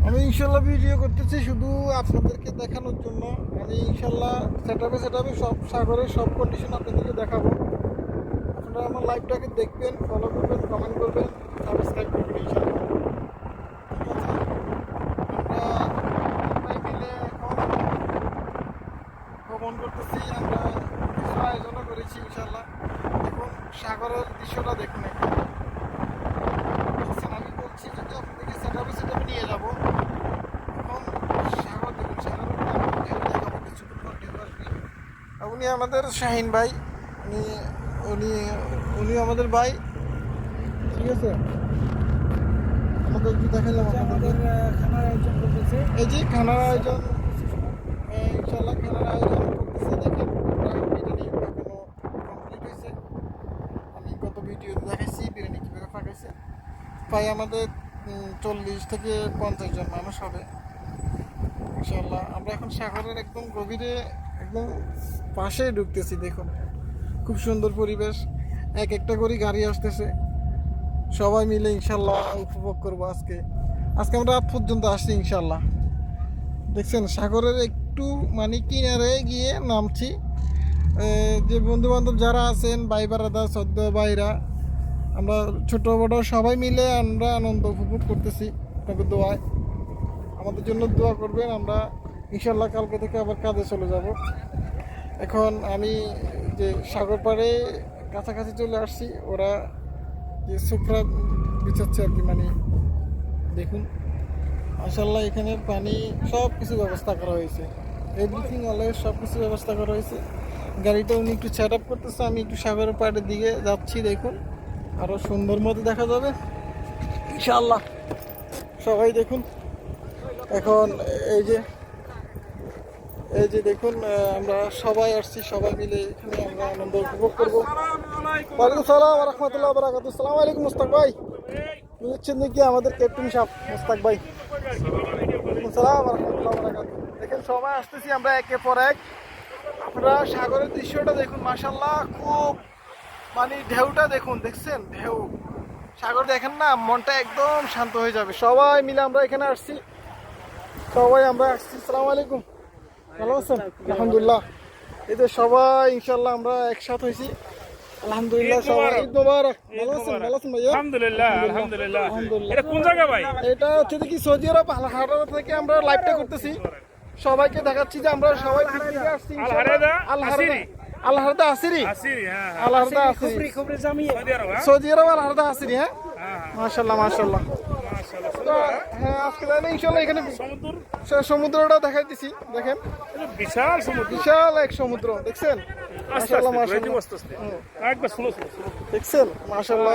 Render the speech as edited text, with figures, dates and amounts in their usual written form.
আমি ইনশাল্লাহ ভিডিও করতেছি শুধু আপনাদেরকে দেখানোর জন্য। আমি ইনশাল্লাহ সেটআপে সব সাগরের সব কন্ডিশন আপনাদেরকে দেখাবো। আপনারা আমার লাইভটাকে দেখবেন, ফলো করবেন, কমেন্ট করবেন, সাবস্ক্রাইব করবেন ইনশাল্লাহ। ঠিক আছে, আমরা সবাই মিলে এখন ভ্রমণ করতেছি। আমরা কিছু আয়োজনও করেছি ইনশাল্লাহ। দেখুন সাগরের দৃশ্যটা দেখুন এখন। আমি বলছি যদি আপনাদেরকে সেটআপে নিয়ে যাবো। উনি আমাদের শাহিন ভাই, উনি উনি উনি আমাদের ভাই। ঠিক আছে, আমাদের একটু দেখালাম আমাদের খানার আয়োজন করতেছে। এই যে খানার আয়োজন, ইনশাল্লাহ খানার আয়োজন করতেছে। দেখেন বিরিয়ানি এখনো কমপ্লিট হয়েছে। আমি গত ভিডিওতে দেখাইছি বিরিয়ানি কীভাবে পাকাইছে। প্রায় আমাদের 40 থেকে 50 জন মানুষ হবে ইনশাল্লাহ। আমরা এখন সাগরের একদম গভীরে, একদম পাশে ঢুকতেছি। দেখুন খুব সুন্দর পরিবেশ, এক একটা করে গাড়ি আসতেছে। সবাই মিলে ইনশাল্লাহ উপভোগ করবো আজকে। আমরা রাত পর্যন্ত আসছি ইনশাল্লাহ। দেখছেন সাগরের একটু মানে কিনারে গিয়ে নামছি। যে বন্ধু বান্ধব যারা আছেন, ভাই বারাদা সদ্য ভাইরা, আমরা ছোট বড় সবাই মিলে আমরা আনন্দ উপভোগ করতেছি। আপনাকে দোয়ায় আমাদের জন্য দোয়া করবেন। আমরা ইনশাল্লাহ কালকে থেকে আবার কাজে চলে যাব। এখন আমি যে সাগর পাড়ে কাছাকাছি চলে আসছি। ওরা যে সুফরা বিছাচ্ছে আর কি, মানে দেখুন মাশাআল্লাহ এখানে পানি সব কিছু ব্যবস্থা করা হয়েছে। এভরিথিং অলওয়েজ সব কিছু ব্যবস্থা করা হয়েছে। গাড়িটা উনি একটু সেট আপ করতেছে, আমি একটু সাগরের পাড়ের দিকে যাচ্ছি। দেখুন আরও সুন্দর মতো দেখা যাবে ইনশাআল্লাহ। সবাই দেখুন এখন এই যে দেখুন আমরা সবাই আসছি, সবাই মিলে এখানে আমরা আনন্দ উপভোগ করবো। ওয়ালাইকুম সালাম ওয়া রাহমাতুল্লাহি ওয়া বারাকাতুহু। আসসালামু আলাইকুম মুস্তাক ভাই, বুঝছেন নাকি আমাদের ক্যাপ্টেন সাহেব মুস্তাক ভাই। ওয়ালাইকুম সালাম ওয়া রাহমাতুল্লাহি ওয়া বারাকাতুহু। দেখেন সবাই আসতেছি আমরা একের পর এক। আপনারা সাগরের দৃশ্যটা দেখুন মাশাআল্লাহ, খুব মানে ঢেউটা দেখুন, দেখছেন ঢেউ সাগর দেখেন না, মনটা একদম শান্ত হয়ে যাবে। সবাই মিলে আমরা এখানে আসছি, সবাই আমরা আসছি। আসসালামু আলাইকুম, ভালো আছেন? আলহামদুলিল্লাহ। এই যে সবাই ইনশাল্লাহ আমরা একসাথে হয়েছি আলহামদুলিল্লাহ। সবাই ঈদ মোবারক। ভালো আছেন? ভালো আছেন ভাইয়া? আলহামদুলিল্লাহ আলহামদুলিল্লাহ। আলহামদুলিল্লাহ। এটা কোন জায়গা ভাই? এটা হচ্ছে কি সৌদি আরব আল-হারা থেকে আমরা লাইভটা করতেছি। সবাইকে দেখাচ্ছি যে আমরা সবাই পিকনিকে আসছি ইনশাআল্লাহ। আল-হারা আসিরি, হ্যাঁ আল-হারা আসিরি, খবরে জামিয়ে সৌদি আরব আল-হারা আসিরি। হ্যাঁ হ্যাঁ মাশাআল্লাহ মাশাআল্লাহ। মাশাআল্লাহ। হ্যাঁ আজকে জানি ইনশাআল্লাহ এখানে সমুদ্র, সমুদ্রটা দেখাই দিছি। দেখেন বিশাল সমুদ্র, বিশাল এক সমুদ্র, দেখছেন আস্তে মাশাআল্লাহ আস্তে মাশাআল্লাহ। আস্তে আস্তে একবার স্লো স্লো দেখছেন মাশাআল্লাহ।